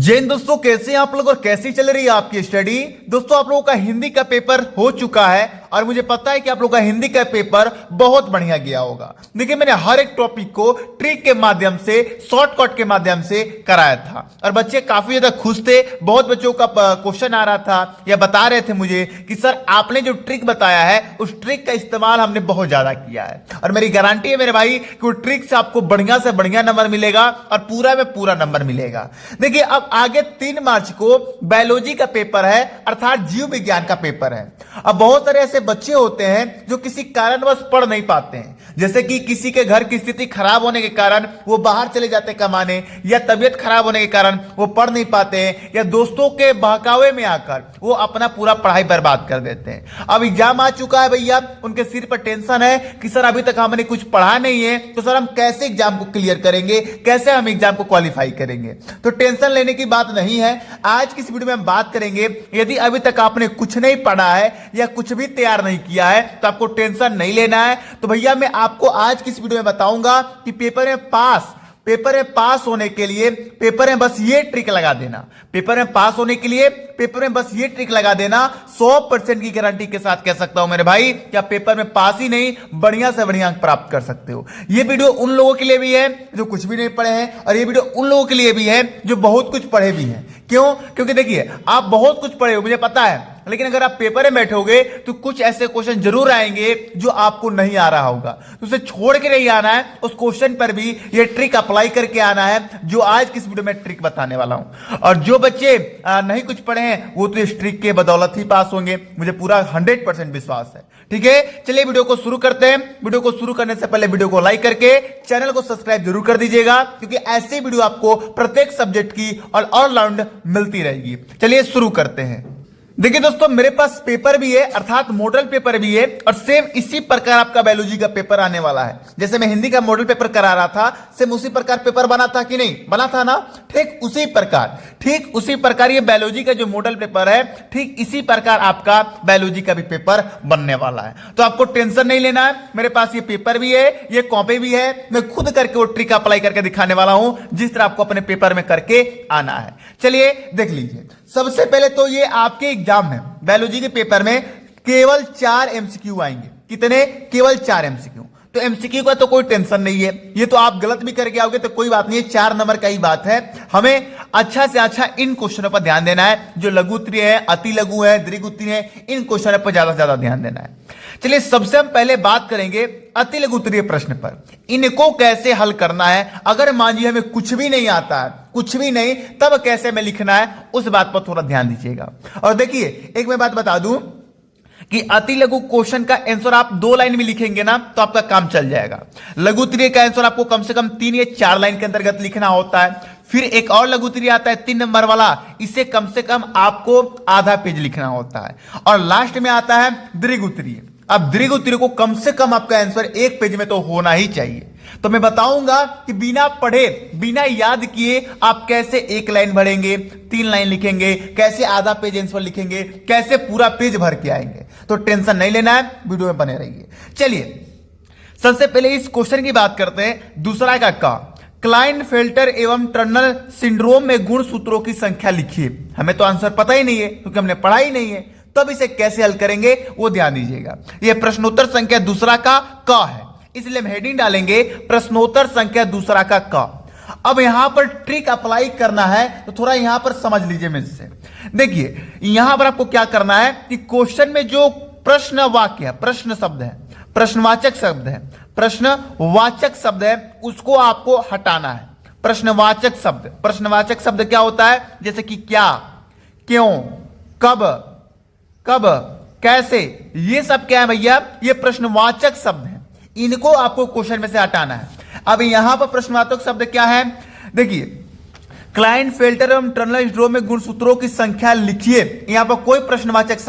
जय हिंद दोस्तों, कैसे हैं आप लोग और कैसी चल रही है आपकी स्टडी। दोस्तों आप लोगों का हिंदी का पेपर हो चुका है और मुझे पता है कि आप लोगों का हिंदी का पेपर बहुत बढ़िया गया होगा। देखिए मैंने हर एक टॉपिक को ट्रिक के माध्यम से, शॉर्टकट के माध्यम से कराया था और बच्चे काफी ज्यादा खुश थे। बहुत बच्चों का क्वेश्चन आ रहा था या बता रहे थे मुझे कि सर आपने जो ट्रिक बताया है उस ट्रिक का इस्तेमाल हमने बहुत ज्यादा किया है और मेरी गारंटी है मेरे भाई कि वो ट्रिक से आपको बढ़िया से बढ़िया नंबर मिलेगा और पूरा में पूरा नंबर मिलेगा। देखिए अब आगे 3 मार्च को बायोलॉजी का पेपर है, अर्थात जीव विज्ञान का पेपर है। अब बहुत सारे ऐसे बच्चे होते हैं जो किसी कारणवश पढ़ नहीं पाते हैं, जैसे कि किसी के घर की स्थिति खराब होने के कारण वो बाहर चले जाते कमाने, या तबियत खराब होने के कारण वो पढ़ नहीं पाते हैं, या दोस्तों के बहकावे में आकर वो अपना पूरा पढ़ाई बर्बाद कर देते हैं। अब एग्जाम आ चुका है भैया, उनके सिर पर टेंशन है कि सर अभी तक हमने कुछ पढ़ा नहीं है, तो सर हम कैसे एग्जाम को क्लियर करेंगे, कैसे हम एग्जाम को क्वालिफाई करेंगे। तो टेंशन लेने की बात नहीं है। आज की इस वीडियो में हम बात करेंगे, यदि अभी तक आपने कुछ नहीं पढ़ा है या कुछ भी तैयार नहीं किया है तो आपको टेंशन नहीं लेना है। तो भैया मैं आपको आज की इस वीडियो में बताऊंगा कि पेपर में पास होने के लिए पेपर में बस ये ट्रिक लगा देना। पेपर में पास होने के लिए पेपर में बस ये ट्रिक लगा देना। 100% की गारंटी के साथ कह सकता हूं मेरे भाई कि आप पेपर में पास ही नहीं बढ़िया से बढ़िया अंक प्राप्त कर सकते हो। ये वीडियो उन लोगों के लिए भी है जो कुछ भी नहीं पढ़े हैं और ये वीडियो उन लोगों के लिए भी है जो बहुत कुछ पढ़े भी हैं। क्यों? क्योंकि देखिए आप बहुत कुछ पढ़े हो मुझे पता है, लेकिन अगर आप पेपर में बैठोगे तो कुछ ऐसे क्वेश्चन जरूर आएंगे जो आपको नहीं आ रहा होगा, तो उसे छोड़ के नहीं आना है, उस क्वेश्चन पर भी ये ट्रिक अप्लाई करके आना है जो आज किस वीडियो में ट्रिक बताने वाला हूं। और जो बच्चे नहीं कुछ पढ़े हैं वो तो इस ट्रिक के बदौलत ही पास होंगे, मुझे पूरा 100% विश्वास है। ठीक है, चलिए वीडियो को शुरू करते हैं। वीडियो को शुरू करने से पहले वीडियो को लाइक करके चैनल को सब्सक्राइब जरूर कर दीजिएगा, क्योंकि ऐसी वीडियो आपको प्रत्येक सब्जेक्ट की और ऑलराउंड मिलती रहेगी। चलिए शुरू करते हैं। देखिए दोस्तों मेरे पास पेपर भी है, अर्थात मॉडल पेपर भी है, और सेम इसी प्रकार आपका बायोलॉजी का पेपर आने वाला है। जैसे मैं हिंदी का मॉडल पेपर करा रहा था, सेम उसी प्रकार पेपर बना था कि नहीं, बना था ना। ठीक उसी प्रकार ये बायोलॉजी का जो मॉडल पेपर है, ठीक इसी प्रकार आपका बायोलॉजी का भी पेपर बनने वाला है। तो आपको टेंशन नहीं लेना है, मेरे पास ये पेपर भी है, ये कॉपी भी है, मैं खुद करके वो ट्रिक अप्लाई करके दिखाने वाला हूं जिस तरह आपको अपने पेपर में करके आना है। चलिए देख लीजिए। सबसे पहले तो ये आपके एग्जाम में बायोलॉजी के पेपर में केवल 4 एमसीक्यू आएंगे। कितने? केवल 4 एमसीक्यू। तो एमसीक्यू का तो कोई टेंशन नहीं है, ये तो आप गलत भी करके आओगे तो कोई बात नहीं है, 4 नंबर का ही बात है। हमें अच्छा से अच्छा इन क्वेश्चनों पर ध्यान देना है, जो लघु उत्तरीय है, अति लघु है, दीर्घ उत्तरीय है, इन क्वेश्चनों पर ज्यादा से ज्यादा ध्यान देना है। चलिए सबसे हम पहले बात करेंगे अति लघु उत्तरीय प्रश्न पर। इनको कैसे हल करना है, अगर मान लीजिए हमें कुछ भी नहीं आता है, कुछ भी नहीं, तब कैसे में लिखना है, उस बात पर थोड़ा ध्यान दीजिएगा। और देखिए एक मैं बात बता दूं कि अति लघु क्वेश्चन का आंसर आप 2 लाइन में लिखेंगे ना तो आपका काम चल जाएगा। लघु उत्तरीय का आंसर आपको कम से कम 3 या 4 लाइन के अंतर्गत लिखना होता है। फिर एक और लघु उत्तरीय आता है 3 नंबर वाला, इसे कम से कम आपको आधा पेज लिखना होता है। और लास्ट में आता है दीर्घ उत्तरीय। अब दीर्घ उत्तरीय को कम से कम आपका आंसर 1 पेज में तो होना ही चाहिए। तो मैं बताऊंगा कि बिना पढ़े, बिना याद किए आप कैसे 1 लाइन भरेंगे, 3 लाइन लिखेंगे, कैसे आधा पेज आंसर लिखेंगे, कैसे पूरा पेज भर के आएंगे। तो टेंशन नहीं लेना है, वीडियो में बने रहिए। चलिए सबसे पहले इस क्वेश्चन की बात करते हैं। दूसरा का क्लाइनफेल्टर एवं टर्नर सिंड्रोम में गुण सूत्रों की संख्या लिखिए। हमें तो आंसर पता ही नहीं है क्योंकि हमने पढ़ा ही नहीं है, तब इसे कैसे हल करेंगे वो ध्यान दीजिएगा। यह प्रश्नोत्तर संख्या दूसरा का है, इसलिए हम हेडिंग डालेंगे प्रश्नोत्तर संख्या दूसरा का क। अब यहां पर ट्रिक अप्लाई करना है तो थोड़ा यहां पर समझ लीजिए मुझसे। देखिए यहां पर आपको क्या करना है कि क्वेश्चन में जो प्रश्न वाक्य है, प्रश्न शब्द है, प्रश्नवाचक शब्द है, प्रश्नवाचक शब्द है, उसको आपको हटाना है। प्रश्नवाचक शब्द क्या होता है? जैसे कि क्या, क्यों, कब, कैसे, ये सब क्या है भैया? ये प्रश्नवाचक शब्द है, इनको आपको क्वेश्चन में से हटाना है। अब यहां पर प्रश्नवाचक शब्द क्या है? देखिए क्लाइनफेल्टर एवं टर्नर सिंड्रोम में गुणसूत्रों की संख्या लिखिए। यहां पर कोई प्रश्नवाचक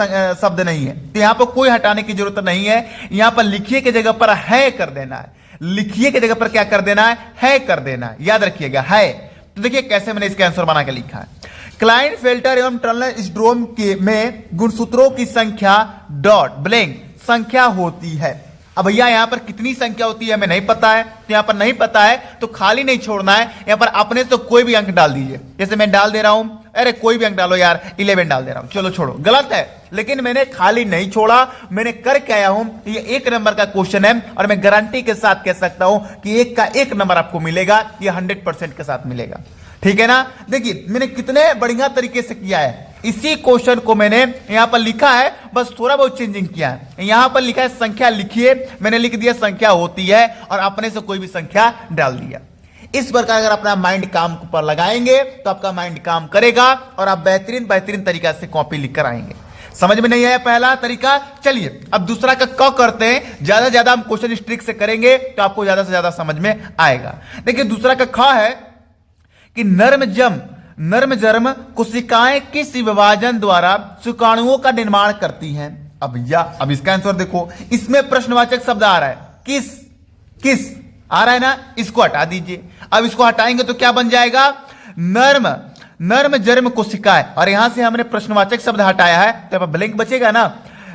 शब्द नहीं है, तो यहां पर कोई हटाने की जरूरत नहीं है। यहां पर लिखिए की जगह पर है कर देना है। लिखिए की जगह पर क्या कर देना है कर देना है, याद रखिएगा है। तो देखिए कैसे मैंने इसका आंसर बना के लिखा है। क्लाइनफेल्टर एवं टर्नर सिंड्रोम में गुणसूत्रों की संख्या डॉट ब्लैंक संख्या होती है। अब भैया यहाँ पर कितनी संख्या होती है हमें नहीं पता है, तो यहाँ पर नहीं पता है तो खाली नहीं छोड़ना है, यहाँ पर अपने से कोई भी अंक डाल दीजिए। जैसे मैं डाल दे रहा हूं, अरे कोई भी अंक डालो यार, 11 डाल दे रहा हूं, चलो छोड़ो, गलत है, लेकिन मैंने खाली नहीं छोड़ा, मैंने करके आया हूं। ये 1 नंबर का क्वेश्चन है और मैं गारंटी के साथ कह सकता हूं कि 1 का 1 नंबर आपको मिलेगा, ये 100% के साथ मिलेगा। ठीक है ना। देखिए मैंने कितने बढ़िया तरीके से किया है, इसी क्वेश्चन को मैंने यहां पर लिखा है, बस थोड़ा बहुत चेंजिंग किया है। यहां पर लिखा है संख्या लिखिए, मैंने लिख दिया संख्या होती है और अपने से कोई भी संख्या डाल दिया। इस प्रकार अगर अपना माइंड काम पर लगाएंगे तो आपका माइंड काम करेगा और आप बेहतरीन तरीका से कॉपी लिख कर आएंगे। समझ में नहीं आया पहला तरीका, चलिए अब दूसरा का क करते हैं। ज्यादा से ज्यादा हम क्वेश्चन इस ट्रिक से करेंगे तो आपको ज्यादा से ज्यादा समझ में आएगा। देखिए दूसरा का ख है कि नर्म जर्म कोशिकाएं किस विभाजन द्वारा शुक्राणुओं का निर्माण करती हैं। अब इसका आंसर देखो, इसमें प्रश्नवाचक शब्द आ रहा है, किस आ रहा है ना, इसको हटा दीजिए। अब इसको हटाएंगे तो क्या बन जाएगा, नर्म जर्म कोशिकाएं, और यहां से हमने प्रश्नवाचक शब्द हटाया है तो ब्लैंक बचेगा ना।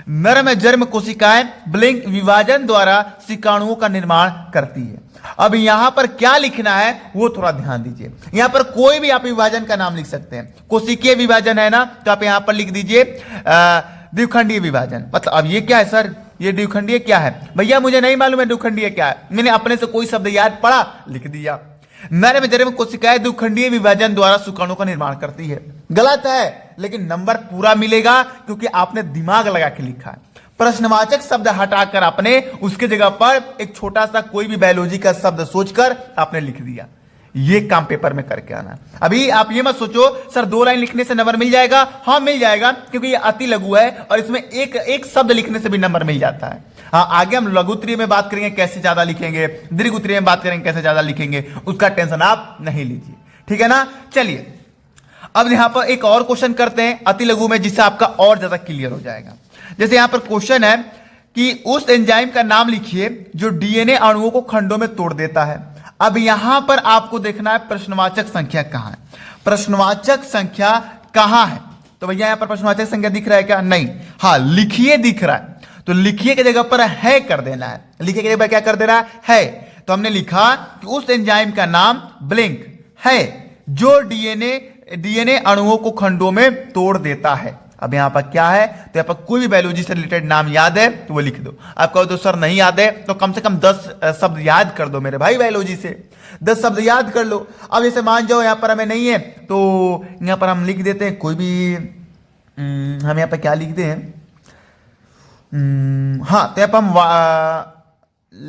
नर्म जर्म कोशिकाएं ब्लैंक विभाजन द्वारा शुक्राणुओं का निर्माण करती है। अब यहां पर क्या लिखना है वो थोड़ा ध्यान दीजिए। यहां पर कोई भी आप विभाजन का नाम लिख सकते हैं। कोशिकीय विभाजन है ना, तो आप यहां पर लिख दीजिए द्विखंडीय विभाजन। मतलब अब ये क्या है सर, ये द्विखंडीय क्या है, भैया मुझे नहीं मालूम है द्विखंडीय क्या है, मैंने अपने से कोई शब्द याद पड़ा लिख दिया। नर्म जर्म कोशिकाएं द्विखंडीय विभाजन द्वारा शुक्राणु का निर्माण करती है। गलत है, लेकिन नंबर पूरा मिलेगा क्योंकि आपने दिमाग लगा के लिखा है। प्रश्नवाचक शब्द हटाकर आपने उसके जगह पर एक छोटा सा कोई भी बायोलॉजी का शब्द सोचकर आपने लिख दिया। ये काम पेपर में करके आना। अभी आप ये मत सोचो सर 2 लाइन लिखने से नंबर मिल जाएगा, हाँ मिल जाएगा, क्योंकि ये अति लघु है और इसमें एक शब्द लिखने से भी नंबर मिल जाता है। हाँ आगे हम लघु उत्तरीय में बात करेंगे कैसे ज्यादा लिखेंगे, दीर्घ उत्तरीय में बात करेंगे कैसे ज्यादा लिखेंगे, उसका टेंशन आप नहीं लीजिए। ठीक है ना। चलिए अब यहां पर एक और क्वेश्चन करते हैं अति लघु में, जिससे आपका और ज्यादा क्लियर हो जाएगा। जैसे यहां पर क्वेश्चन है कि उस एंजाइम का नाम लिखिए जो डीएनए अणुओं को खंडों में तोड़ देता है। अब यहां पर आपको देखना है प्रश्नवाचक संख्या कहां है, प्रश्नवाचक संख्या कहां है। तो भैया यहां पर प्रश्नवाचक संख्या दिख रहा है क्या, नहीं, हाँ लिखिए दिख रहा है, तो लिखिए की जगह पर है कर देना है, लिखिए की जगह पर क्या कर देना है। तो हमने लिखा कि उस एंजाइम का नाम ब्लिंक है जो डीएनए अणुओं को खंडों में तोड़ देता है। अब यहां पर क्या है, तो यहां पर कोई भी बायोलॉजी से रिलेटेड नाम याद है तो वो लिख दो। आप कहो तो सर नहीं याद है, तो कम से कम 10 शब्द याद कर दो मेरे भाई, बायोलॉजी से 10 शब्द याद कर लो। अब जैसे मान जाओ यहां पर हमें नहीं है तो यहां पर हम लिख देते हैं कोई भी, हम यहां पर क्या लिखते हैं, हाँ तो यहां पर हम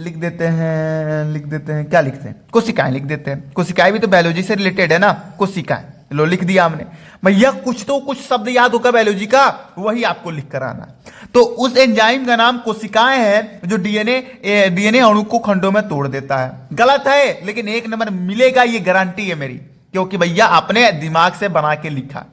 लिख देते हैं क्या लिखते हैं, कोशिकाएं लिख देते हैं। कोशिकाएं भी तो बायोलॉजी से रिलेटेड है ना, कोशिकाएं लो लिख दिया हमने। भैया कुछ शब्द याद होगा बायोलॉजी का, वही आपको लिख कर आना। तो उस एंजाइम का नाम कोशिकाएं है जो डीएनए अणु को खंडों में तोड़ देता है। गलत है, लेकिन 1 नंबर मिलेगा, ये गारंटी है मेरी, क्योंकि भैया आपने दिमाग से बना के लिखा।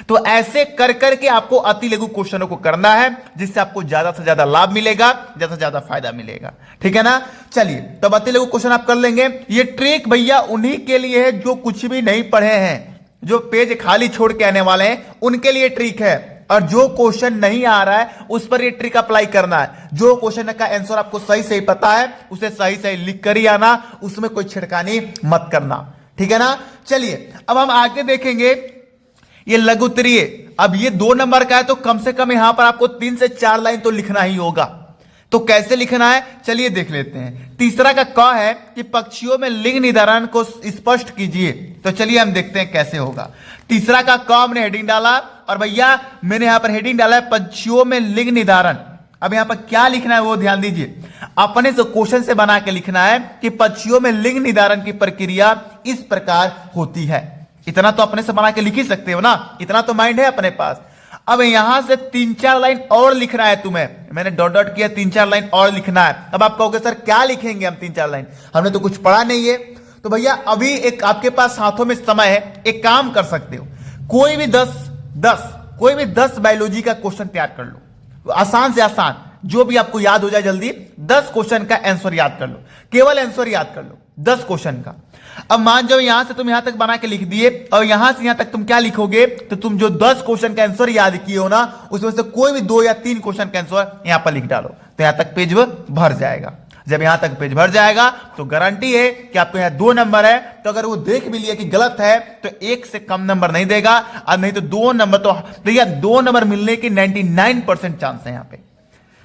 तो ऐसे कर करके आपको अति लघु क्वेश्चनों को करना है, जिससे आपको ज्यादा से ज्यादा लाभ मिलेगा, ज्यादा से ज्यादा फायदा मिलेगा। ठीक है ना। चलिए तब अति लघु क्वेश्चन आप कर लेंगे। ये ट्रिक भैया उन्हीं के लिए है जो कुछ भी नहीं पढ़े हैं, जो पेज खाली छोड़ के आने वाले हैं, उनके लिए ट्रिक है। और जो क्वेश्चन नहीं आ रहा है उस पर ये ट्रिक अप्लाई करना है। जो क्वेश्चन का आंसर आपको सही पता है उसे सही लिख कर ही आना, उसमें कोई छिड़कानी मत करना। ठीक है ना। चलिए अब हम आगे देखेंगे ये लघु उत्तरीय। अब ये 2 नंबर का है तो कम से कम यहां पर आपको 3 से 4 लाइन तो लिखना ही होगा। तो कैसे लिखना है चलिए देख लेते हैं। तीसरा का क है कि पक्षियों में लिंग निर्धारण को स्पष्ट कीजिए। तो चलिए हम देखते हैं कैसे होगा। तीसरा का क हमने हेडिंग डाला और भैया मैंने यहां पर हेडिंग डाला है पक्षियों में लिंग निर्धारण। अब यहां पर क्या लिखना है वो ध्यान दीजिए, अपने से क्वेश्चन से बना के लिखना है कि पक्षियों में लिंग निर्धारण की प्रक्रिया इस प्रकार होती है। इतना तो अपने से बना के लिख ही सकते हो ना, इतना तो माइंड है अपने पास। अब यहां से 3-4 लाइन और लिखना है तुम्हें, मैंने डॉट किया, 3-4 लाइन और लिखना है। अब आप कहोगे सर क्या लिखेंगे हम 3-4 लाइन, हमने तो कुछ पढ़ा नहीं है। तो भैया अभी एक आपके पास हाथों में समय है, एक काम कर सकते हो, कोई भी 10 बायोलॉजी का क्वेश्चन तैयार कर लो, आसान से आसान जो भी आपको याद हो जाए जल्दी। 10 क्वेश्चन का आंसर याद कर लो, केवल आंसर याद कर लो 10 क्वेश्चन का। अब मान जाओ यहां से तुम यहां तक बना के लिख दिए और यहां से यहां तक तुम क्या लिखोगे, तो तुम जो 10 क्वेश्चन का आंसर याद किए हो ना, उसमें से कोई भी 2 या 3 क्वेश्चन का आंसर यहां पर लिख डालो। तो यहां तक पेज भर जाएगा। जब यहां तक पेज भर जाएगा तो गारंटी है कि आपको यहां 2 नंबर है, तो अगर वो देख भी लिया कि गलत है तो 1 से कम नंबर नहीं देगा, और नहीं तो 2 नंबर, तो भैया 2 नंबर मिलने की 99% चांस है यहां पे।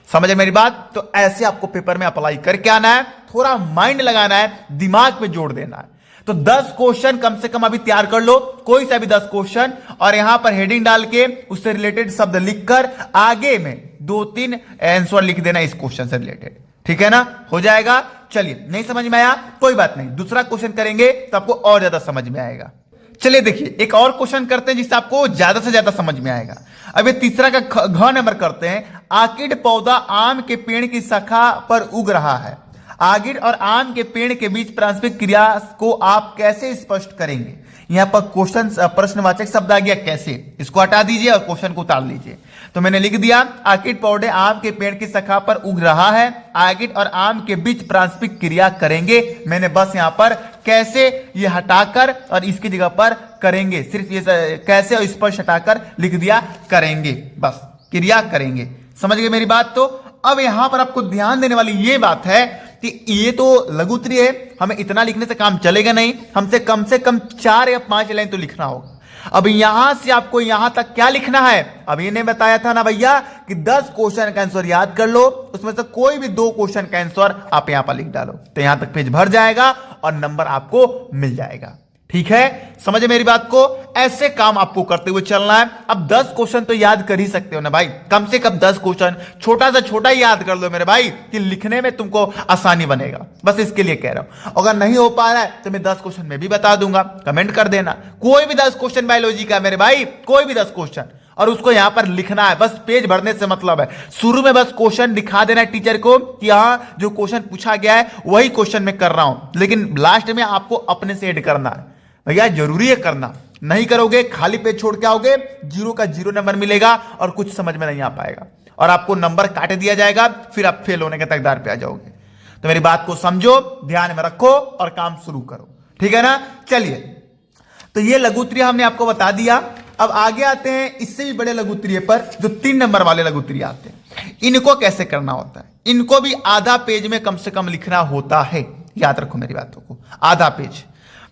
समझे मेरी बात? तो ऐसे आपको पेपर में अप्लाई करके आना है, थोड़ा माइंड लगाना है, दिमाग पे जोड़ देना है। तो 10 क्वेश्चन कम से कम अभी तैयार कर लो, कोई सा भी 10 क्वेश्चन, और यहां पर हेडिंग डाल के उससे रिलेटेड शब्द लिखकर आगे में 2-3 आंसर लिख देना इस क्वेश्चन से रिलेटेड। ठीक है ना? हो जाएगा। चलिए, नहीं समझ में आया कोई बात नहीं, दूसरा क्वेश्चन करेंगे तो आपको और ज्यादा समझ में आएगा। चलिए देखिए, एक और क्वेश्चन करते हैं जिससे आपको ज्यादा से ज्यादा समझ में आएगा। अब ये तीसरा का घ नंबर करते हैं। आर्किड पौधा आम के पेड़ की शाखा पर उग रहा है। आर्किड और आम के पेड़ के बीच पारस्परिक क्रिया को आप कैसे स्पष्ट करेंगे? यहां पर क्वेश्चन प्रश्नवाचक शब्द आ गया कैसे, इसको हटा दीजिए और क्वेश्चन को उतार लीजिए। तो मैंने लिख दिया आर्किड पौधे आम के पेड़ की शाखा पर उग रहा है, आर्किड और आम के बीच पारस्परिक क्रिया करेंगे। मैंने बस यहां पर कैसे ये हटाकर और इसकी जगह पर करेंगे, सिर्फ ये कैसे और स्पष्ट हटाकर लिख दिया करेंगे, बस क्रिया करेंगे। समझ गए मेरी बात? तो अब यहां पर आपको ध्यान देने वाली ये बात है कि ये तो लघु उत्तरीय है, हमें इतना लिखने से काम चलेगा नहीं, हमसे कम 4 या 5 लाइन तो लिखना होगा। अब यहां से आपको यहां तक क्या लिखना है? अब ये नहीं बताया था ना भैया कि 10 क्वेश्चन का आंसर याद कर लो, उसमें से कोई भी 2 क्वेश्चन का आंसर आप यहां पर लिख डालो, तो यहां तक पेज भर जाएगा और नंबर आपको मिल जाएगा। ठीक है, समझे मेरी बात को? ऐसे काम आपको करते हुए चलना है। अब 10 क्वेश्चन तो याद कर ही सकते हो ना भाई, कम से कम 10 क्वेश्चन छोटा से छोटा ही याद कर लो मेरे भाई, कि लिखने में तुमको आसानी बनेगा। बस इसके लिए कह रहा हूं। अगर नहीं हो पा रहा है तो मैं 10 क्वेश्चन में भी बता दूंगा, कमेंट कर देना। कोई भी 10 क्वेश्चन बायोलॉजी का मेरे भाई, कोई भी 10 क्वेश्चन, और उसको यहां पर लिखना है। बस पेज भरने से मतलब है, शुरू में बस क्वेश्चन दिखा देना टीचर को कि हाँ जो क्वेश्चन पूछा गया है वही क्वेश्चन मैं कर रहा हूं, लेकिन लास्ट में आपको अपने से ऐड करना है। भैया जरूरी है करना, नहीं करोगे खाली पेज छोड़ के आओगे, 0 का 0 नंबर मिलेगा और कुछ समझ में नहीं आ पाएगा, और आपको नंबर काट दिया जाएगा, फिर आप फेल होने के कगार पे आ जाओगे। तो मेरी बात को समझो, ध्यान में रखो और काम शुरू करो। ठीक है ना? चलिए, तो ये लघु उत्तरीय हमने आपको बता दिया। अब आगे आते हैं इससे भी बड़े लघु उत्तरीय पर, जो 3 नंबर वाले लघु उत्तरीय आते हैं। इनको कैसे करना होता है? इनको भी आधा पेज में कम से कम लिखना होता है, याद रखो मेरी बातों को, आधा पेज।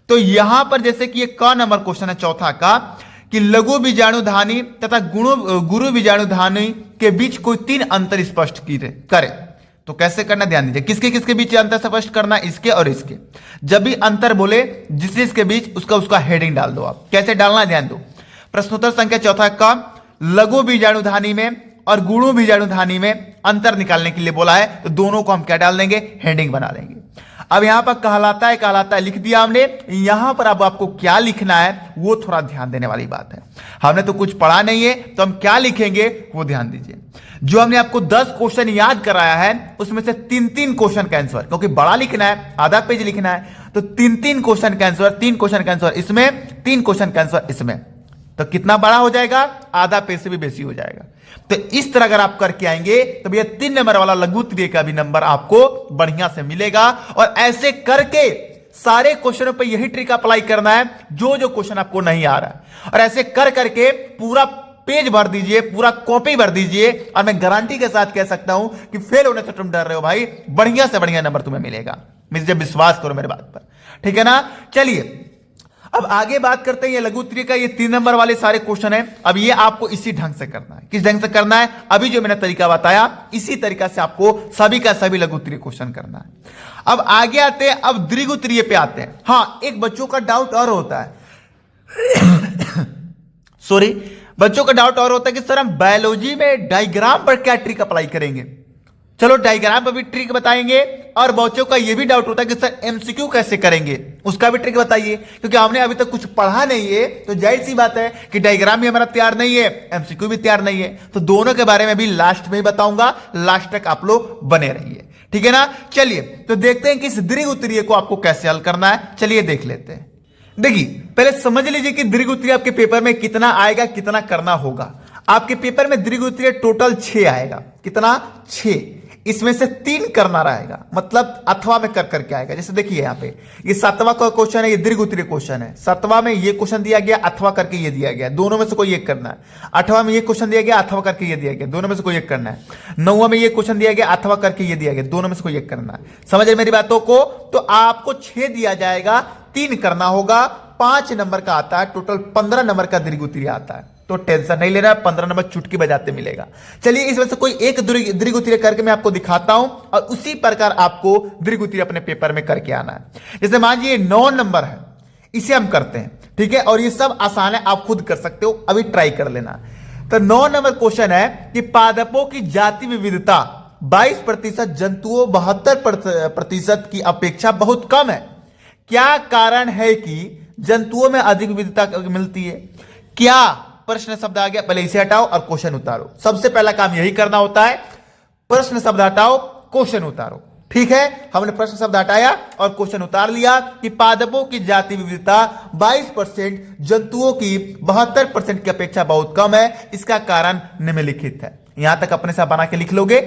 तो यहां पर जैसे कि ये क नंबर क्वेश्चन है चौथा का, कि लघु बीजाणुधानी तथा गुरु बीजाणुधानी के बीच कोई 3 अंतर स्पष्ट करे। तो कैसे करना, ध्यान दीजिए। किसके किसके बीच अंतर स्पष्ट करना? इसके और इसके। जब भी अंतर बोले जिसके बीच, उसका हेडिंग डाल दो। आप कैसे डालना ध्यान दो। प्रश्नोत्तर संख्या चौथा का, लघु बीजाणुधानी में और गुरु बीजाणुधानी में अंतर निकालने के लिए बोला है, तो दोनों को हम क्या डाल देंगे? हेडिंग बना देंगे। अब यहां पर कहलाता है लिख दिया हमने। यहां पर अब आपको क्या लिखना है वो थोड़ा ध्यान देने वाली बात है। हमने तो कुछ पढ़ा नहीं है, तो हम क्या लिखेंगे वो ध्यान दीजिए। जो हमने आपको 10 क्वेश्चन याद कराया है, उसमें से 3-3 क्वेश्चन का आंसर, क्योंकि बड़ा लिखना है, आधा पेज लिखना है, तो 3-3 क्वेश्चन का आंसर, 3 क्वेश्चन का आंसर इसमें, 3 क्वेश्चन का आंसर इसमें। तो कितना बड़ा हो जाएगा? आधा पेज से भी बेसी हो जाएगा। तो इस तरह अगर आप करके आएंगे तो ये 3 नंबर वाला लघु उत्तरीय का भी नंबर आपको बढ़िया से मिलेगा। और ऐसे करके सारे क्वेश्चनों पे यही ट्रिक अप्लाई करना है, जो जो क्वेश्चन आपको नहीं आ रहा है, और ऐसे कर करके पूरा पेज भर दीजिए, पूरा कॉपी भर दीजिए। और मैं गारंटी के साथ कह सकता हूं कि फेल होने से तुम डर रहे हो भाई, बढ़िया से बढ़िया नंबर तुम्हें मिलेगा। मुझे विश्वास करो मेरे बात पर। ठीक है ना? चलिए, अब आगे बात करते हैं ये लघु उत्तरीय का, ये 3 नंबर वाले सारे क्वेश्चन है। अब ये आपको इसी ढंग से करना है। किस ढंग से करना है? अभी जो मैंने तरीका बताया, इसी तरीका से आपको सभी का सभी लघु उत्तरीय क्वेश्चन करना है। अब आगे आते हैं, अब दीर्घ उत्तरीय पे आते हैं। हाँ, एक बच्चों का डाउट और होता है सॉरी, बच्चों का डाउट और होता है कि सर हम बायोलॉजी में डायग्राम पर क्या ट्रिक अप्लाई करेंगे। चलो डायग्राम पर भी ट्रिक बताएंगे, और बच्चों का यह भी डाउट होता है कि सर एमसीक्यू कैसे करेंगे, उसका भी ट्रिक बताइए। क्योंकि हमने अभी तक कुछ पढ़ा नहीं है, तो जाहिर सी बात है कि डायग्राम भी हमारा तैयार नहीं है, एमसीक्यू भी तैयार नहीं है। तो दोनों के बारे में भी लास्ट में ही बताऊंगा, लास्ट तक आप लोग बने रहिए। ठीक है ना? चलिए, तो देखते हैं कि इस दीर्घ उत्तरीय को आपको कैसे हल करना है। चलिए देख लेते हैं। देखिए, पहले समझ लीजिए कि दीर्घ उत्तरीय आपके पेपर में कितना आएगा, कितना करना होगा। आपके पेपर में दीर्घ उत्तरीय टोटल 6 आएगा। कितना? 6। इसमें से 3 करना रहेगा, मतलब अथवा में कर करके आएगा। जैसे देखिए यहाँ पे ये 7वां का क्वेश्चन है, ये दीर्घ उत्तरीय क्वेश्चन है। 7वां में ये क्वेश्चन दिया गया, अथवा करके ये दिया गया, दोनों में से कोई एक करना है। 8वां में ये क्वेश्चन दिया गया, अथवा करके ये दिया गया, दोनों में से कोई एक करना है। 9वां में ये क्वेश्चन दिया गया, अथवा करके ये दिया गया, दोनों में से कोई एक करना है। समझ रहे मेरी बातों को? तो आपको 6 दिया जाएगा, 3 करना होगा। 5 नंबर का आता है, टोटल 15 नंबर का दीर्घ उत्तरीय आता है। तो टेंशन नहीं लेना, 15 नंबर चुटकी बजाते मिलेगा। चलिए इसमें से कोई एक दीर्घ उत्तरीय करके मैं आपको दिखाता हूं और उसी प्रकार आपको दीर्घ उत्तरीय अपने पेपर में करके आना है। जैसे मान लीजिए 9 नंबर है, इसे हम करते हैं, ठीक है। और ये सब आसान है, आप खुद कर सकते हो, अभी ट्राई कर लेना। तो 9 नंबर क्वेश्चन है कि पादपों की जाति विविधता 22%, जंतुओं 72% की अपेक्षा बहुत कम है। क्या कारण है कि जंतुओं में अधिक विविधता मिलती है? क्या प्रश्न शब्द आ गया, पहले इसे हटाओ और क्वेश्चन उतारो। सबसे पहला काम यही करना होता है, प्रश्न शब्द हटाओ, क्वेश्चन उतारो। ठीक है, हमने प्रश्न शब्द हटाया और क्वेश्चन उतार लिया कि पादपों की जाति विविधता 22%, जंतुओं की 72% की अपेक्षा बहुत कम है। इसका कारण निम्नलिखित है। यहां तक अपने साथ बना के लिख लोगे।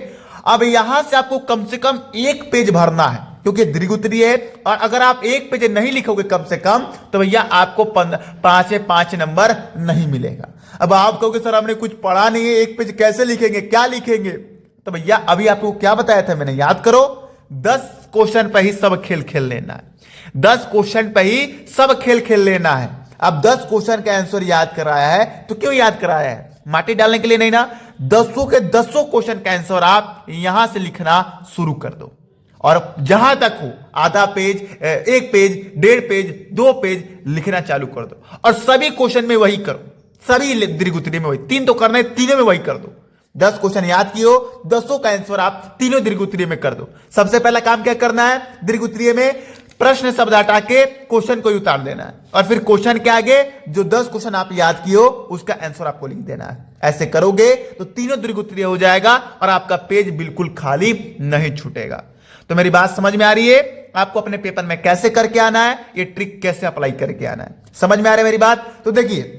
अब यहां से आपको कम से कम 1 पेज भरना है, क्योंकि दीर्घ उत्तरीय है। और अगर आप 1 पेज नहीं लिखोगे कम से कम, तो भैया आपको 5 नंबर नहीं मिलेगा। अब आप कहोगे सर हमने कुछ पढ़ा नहीं है, 1 पेज कैसे लिखेंगे, क्या लिखेंगे? तो भैया अभी आपको क्या बताया था मैंने, याद करो। 10 क्वेश्चन पे ही सब खेल खेल लेना है। 10 क्वेश्चन पे ही सब खेल खेल लेना है। अब 10 क्वेश्चन का आंसर याद कराया है, तो क्यों याद कराया है? माटी डालने के लिए नहीं ना। 10 के 10 क्वेश्चन का आंसर आप यहां से लिखना शुरू कर दो, और जहां तक हो आधा पेज, 1 पेज, 1.5 पेज, 2 पेज लिखना चालू कर दो। और सभी क्वेश्चन में वही करो, सभी दीर्घ उत्तरीय में वही। 3 तो करना है, तीनों में वही कर दो। 10 क्वेश्चन याद किए, 10 का आंसर आप तीनों दीर्घ उत्तरीय में कर दो। सबसे पहला काम क्या करना है, दीर्घ उत्तरीय में प्रश्न शब्द हटा के क्वेश्चन को उतार देना है, और फिर क्वेश्चन के आगे जो 10 क्वेश्चन आप याद किए हो उसका आंसर आपको लिख देना है। ऐसे करोगे तो तीनों दीर्घ उत्तरीय हो जाएगा और आपका पेज बिल्कुल खाली नहीं छूटेगा। तो मेरी बात समझ में आ रही है? आपको अपने पेपर में कैसे करके आना है, ये ट्रिक कैसे अप्लाई करके आना है, समझ में आ रहा है मेरी बात? तो देखिए,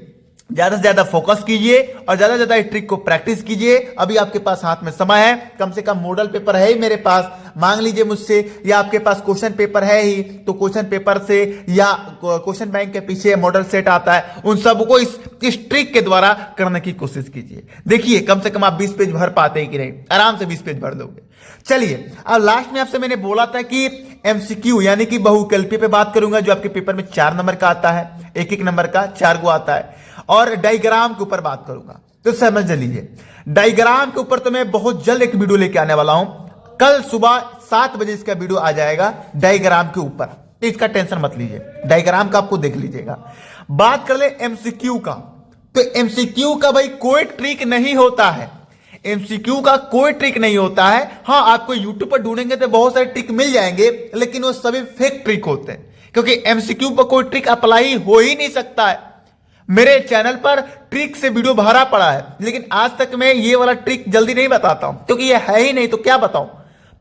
ज्यादा से ज्यादा फोकस कीजिए और ज्यादा से ज्यादा इस ट्रिक को प्रैक्टिस कीजिए। अभी आपके पास हाथ में समय है, कम से कम मॉडल पेपर है ही मेरे पास, मांग लीजिए मुझसे, या आपके पास क्वेश्चन पेपर है ही तो क्वेश्चन पेपर से या क्वेश्चन बैंक के पीछे मॉडल सेट आता है, उन सबको इस ट्रिक के द्वारा करने की कोशिश कीजिए। देखिए कम से कम आप 20 पेज भर पाते हैं कि नहीं, आराम से 20 पेज भर दोगे। चलिए अब लास्ट में आपसे मैंने बोला था कि एमसीक्यू यानी कि बहुविकल्पीय पे बात करूंगा, जो आपके पेपर में 4 नंबर का आता है, 1-1 नंबर का 4 गो आता है। और डायग्राम के ऊपर बात करूंगा, तो समझ लीजिए डायग्राम के ऊपर तो मैं बहुत जल्द एक वीडियो लेके आने वाला हूं। कल सुबह 7 बजे इसका वीडियो आ जाएगा डायग्राम के ऊपर, तो इसका टेंशन मत लीजिए, डायग्राम का आपको देख लीजिएगा। बात कर ले एमसीक्यू का, तो एमसीक्यू का भाई कोई ट्रिक नहीं होता है, एमसीक्यू का कोई ट्रिक नहीं होता है। हाँ, आपको यूट्यूब पर ढूंढेंगे तो बहुत सारे ट्रिक मिल जाएंगे, लेकिन वो सभी फेक ट्रिक होते हैं, क्योंकि एमसीक्यू पर कोई ट्रिक अप्लाई हो ही नहीं सकता है। मेरे चैनल पर ट्रिक से वीडियो भरा पड़ा है, लेकिन आज तक मैं ये वाला ट्रिक जल्दी नहीं बताता हूं, क्योंकि ये है ही नहीं, तो क्या बताऊं।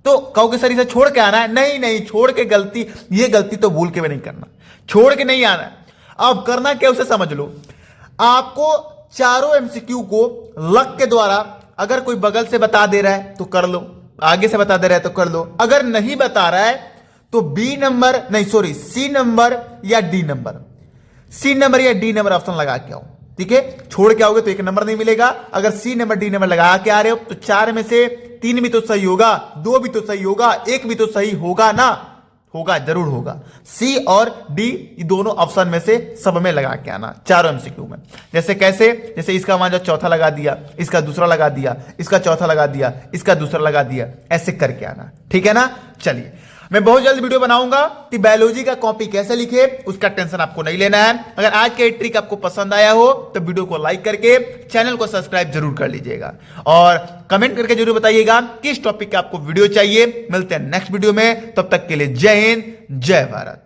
तो कहोगे सर इसे छोड़ के आना है, नहीं नहीं, छोड़ के गलती, ये गलती तो भूल के भी नहीं करना, छोड़ के नहीं आना है। अब करना क्या उसे समझ लो। आपको चारों एमसीक्यू को लक के द्वारा, अगर कोई बगल से बता दे रहा है तो कर लो, आगे से बता दे रहा है तो कर लो, अगर नहीं बता रहा है तो सी नंबर या डी नंबर, सी नंबर या डी नंबर ऑप्शन लगा के आओ, ठीक है। छोड़ के आओगे तो 1 नंबर नहीं मिलेगा। अगर सी नंबर डी नंबर लगा के आ रहे हो तो 4 में से 3 भी तो सही होगा, 2 भी तो सही होगा, 1 भी तो सही होगा ना, होगा, जरूर होगा। सी और डी दोनों ऑप्शन में से सब में लगा के आना, चारों एमसीक्यू में। जैसे कैसे, जैसे इसका मान चौथा लगा दिया, इसका दूसरा लगा दिया, इसका चौथा लगा दिया, इसका दूसरा लगा दिया, ऐसे करके आना, ठीक है ना। चलिए मैं बहुत जल्द वीडियो बनाऊंगा कि बायोलॉजी का कॉपी कैसे लिखे, उसका टेंशन आपको नहीं लेना है। अगर आज का ट्रिक आपको पसंद आया हो तो वीडियो को लाइक करके चैनल को सब्सक्राइब जरूर कर लीजिएगा, और कमेंट करके जरूर बताइएगा किस टॉपिक का आपको वीडियो चाहिए। मिलते हैं नेक्स्ट वीडियो में, तब तक के लिए जय हिंद, जय भारत।